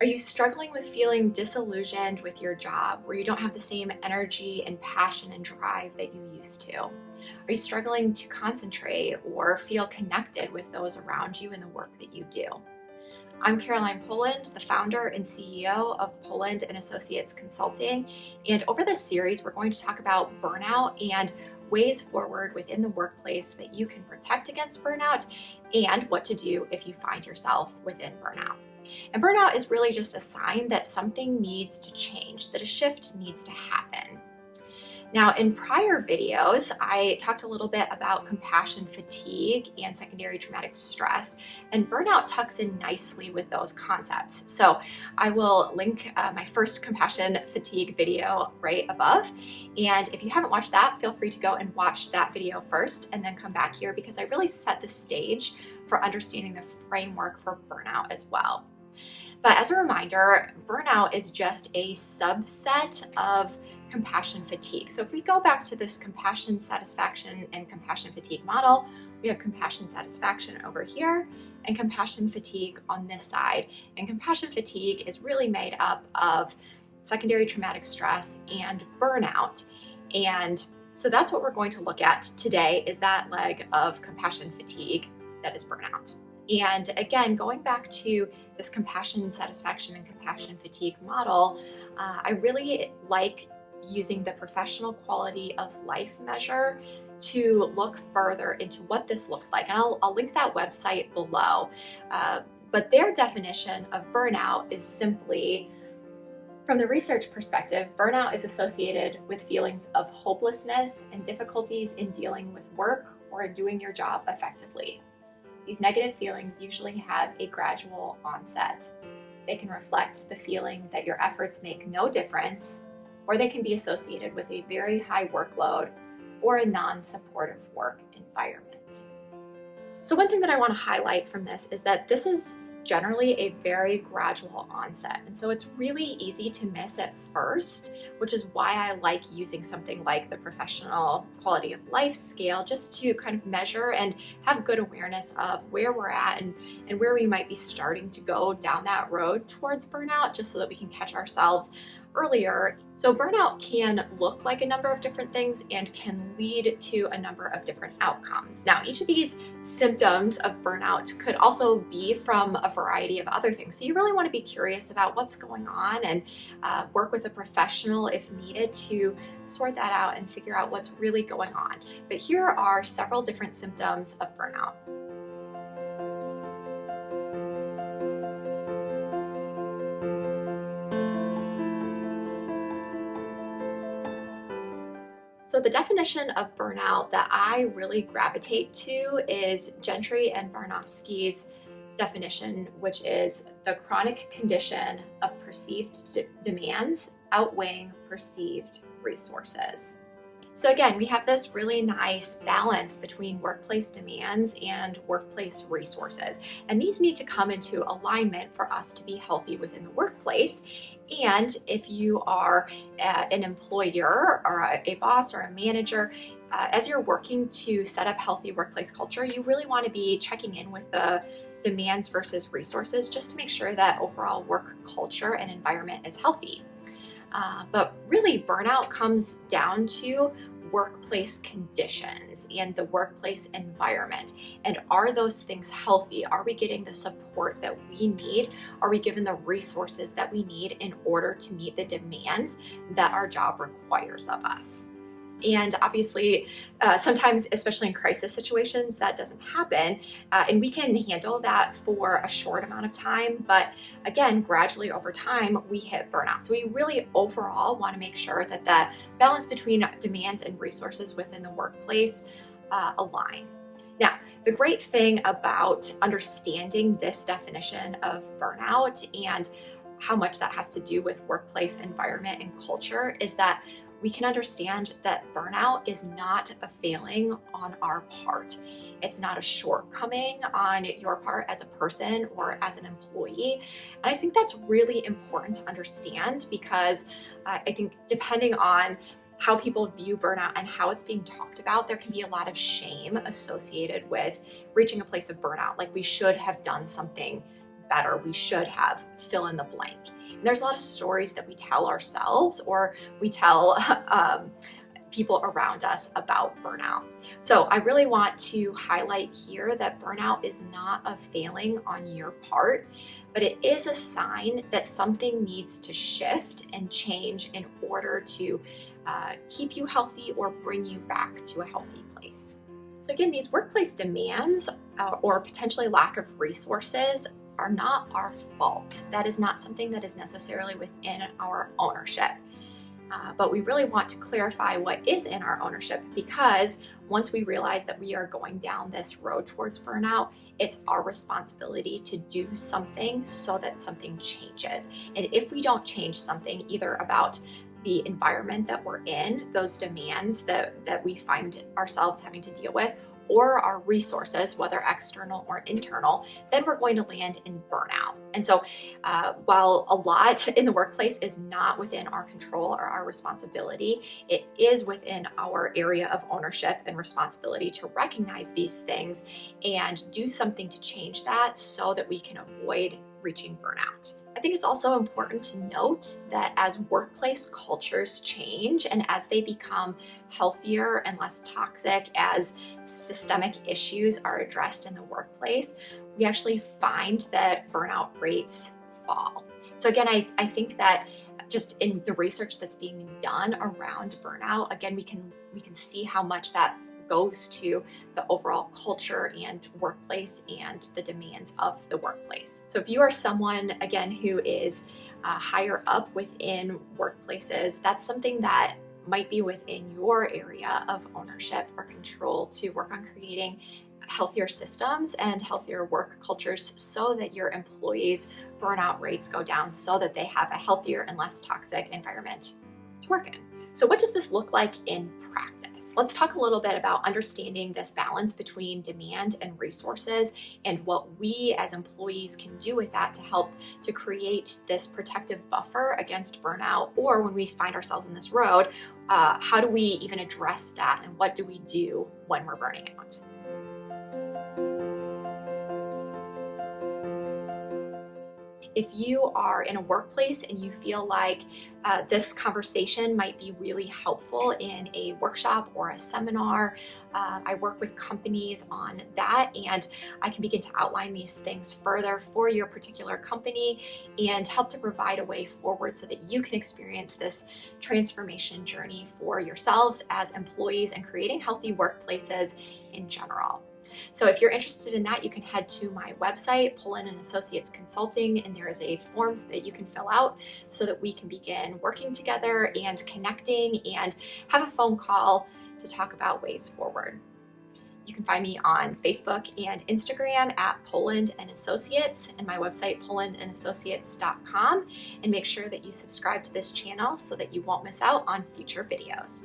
Are you struggling with feeling disillusioned with your job, where you don't have the same energy and passion and drive that you used to? Are you struggling to concentrate or feel connected with those around you in the work that you do? I'm Caroline Poland, the founder and CEO of Poland and Associates Consulting. And over this series, we're going to talk about burnout and ways forward within the workplace that you can protect against burnout and what to do if you find yourself within burnout. And burnout is really just a sign that something needs to change, that a shift needs to happen. Now, in prior videos, I talked a little bit about compassion fatigue and secondary traumatic stress, and burnout tucks in nicely with those concepts. So I will link my first compassion fatigue video right above. And if you haven't watched that, feel free to go and watch that video first and then come back here, because I really set the stage for understanding the framework for burnout as well. But as a reminder, burnout is just a subset of compassion fatigue. So if we go back to this compassion satisfaction and compassion fatigue model, we have compassion satisfaction over here and compassion fatigue on this side. And compassion fatigue is really made up of secondary traumatic stress and burnout. And so that's what we're going to look at today, is that leg of compassion fatigue that is burnout. And again, going back to this compassion satisfaction and compassion fatigue model, I really like using the professional quality of life measure to look further into what this looks like. And I'll link that website below. But their definition of burnout is simply, from the research perspective, burnout is associated with feelings of hopelessness and difficulties in dealing with work or doing your job effectively. These negative feelings usually have a gradual onset. They can reflect the feeling that your efforts make no difference, or they can be associated with a very high workload or a non-supportive work environment. So one thing that I want to highlight from this is that this is generally a very gradual onset. And so it's really easy to miss at first, which is why I like using something like the professional quality of life scale, just to kind of measure and have good awareness of where we're at and where we might be starting to go down that road towards burnout, just so that we can catch ourselves earlier. So burnout can look like a number of different things and can lead to a number of different outcomes. Now, each of these symptoms of burnout could also be from a variety of other things. So you really want to be curious about what's going on and work with a professional if needed to sort that out and figure out what's really going on. But here are several different symptoms of burnout. So the definition of burnout that I really gravitate to is Gentry and Barnofsky's definition, which is the chronic condition of perceived demands outweighing perceived resources. So again, we have this really nice balance between workplace demands and workplace resources. And these need to come into alignment for us to be healthy within the workplace. And if you are an employer or a boss or a manager, as you're working to set up healthy workplace culture, you really want to be checking in with the demands versus resources, just to make sure that overall work culture and environment is healthy. But really, burnout comes down to workplace conditions and the workplace environment. And are those things healthy? Are we getting the support that we need? Are we given the resources that we need in order to meet the demands that our job requires of us? And obviously, sometimes, especially in crisis situations, that doesn't happen. And we can handle that for a short amount of time. But again, gradually over time, we hit burnout. So we really overall want to make sure that the balance between demands and resources within the workplace align. Now, the great thing about understanding this definition of burnout and how much that has to do with workplace environment and culture is that we can understand that burnout is not a failing on our part. It's not a shortcoming on your part as a person or as an employee. And I think that's really important to understand, because I think depending on how people view burnout and how it's being talked about, there can be a lot of shame associated with reaching a place of burnout. Like we should have done something better, we should have, fill in the blank. And there's a lot of stories that we tell ourselves or we tell people around us about burnout. So I really want to highlight here that burnout is not a failing on your part, but it is a sign that something needs to shift and change in order to keep you healthy or bring you back to a healthy place. So again, these workplace demands or potentially lack of resources are not our fault. That is not something that is necessarily within our ownership. But we really want to clarify what is in our ownership, because once we realize that we are going down this road towards burnout, it's our responsibility to do something so that something changes. And if we don't change something, either about the environment that we're in, those demands that we find ourselves having to deal with, or our resources, whether external or internal, then we're going to land in burnout. And so while a lot in the workplace is not within our control or our responsibility, it is within our area of ownership and responsibility to recognize these things and do something to change that so that we can avoid reaching burnout. I think it's also important to note that as workplace cultures change and as they become healthier and less toxic, as systemic issues are addressed in the workplace, we actually find that burnout rates fall. So again, I think that just in the research that's being done around burnout, again, we can see how much that goes to the overall culture and workplace and the demands of the workplace. So if you are someone, again, who is higher up within workplaces, that's something that might be within your area of ownership or control to work on creating healthier systems and healthier work cultures so that your employees' burnout rates go down, so that they have a healthier and less toxic environment to work in. So what does this look like in practice? Let's talk a little bit about understanding this balance between demand and resources and what we as employees can do with that to help to create this protective buffer against burnout, or when we find ourselves in this road, how do we even address that and what do we do when we're burning out? If you are in a workplace and you feel like this conversation might be really helpful in a workshop or a seminar, I work with companies on that, and I can begin to outline these things further for your particular company and help to provide a way forward so that you can experience this transformation journey for yourselves as employees and creating healthy workplaces in general. So if you're interested in that, you can head to my website, Pullen & Associates Consulting, and there is a form that you can fill out so that we can begin working together and connecting and have a phone call to talk about ways forward. You can find me on Facebook and Instagram at Pullen & Associates, and my website, pullenandassociates.com, and make sure that you subscribe to this channel so that you won't miss out on future videos.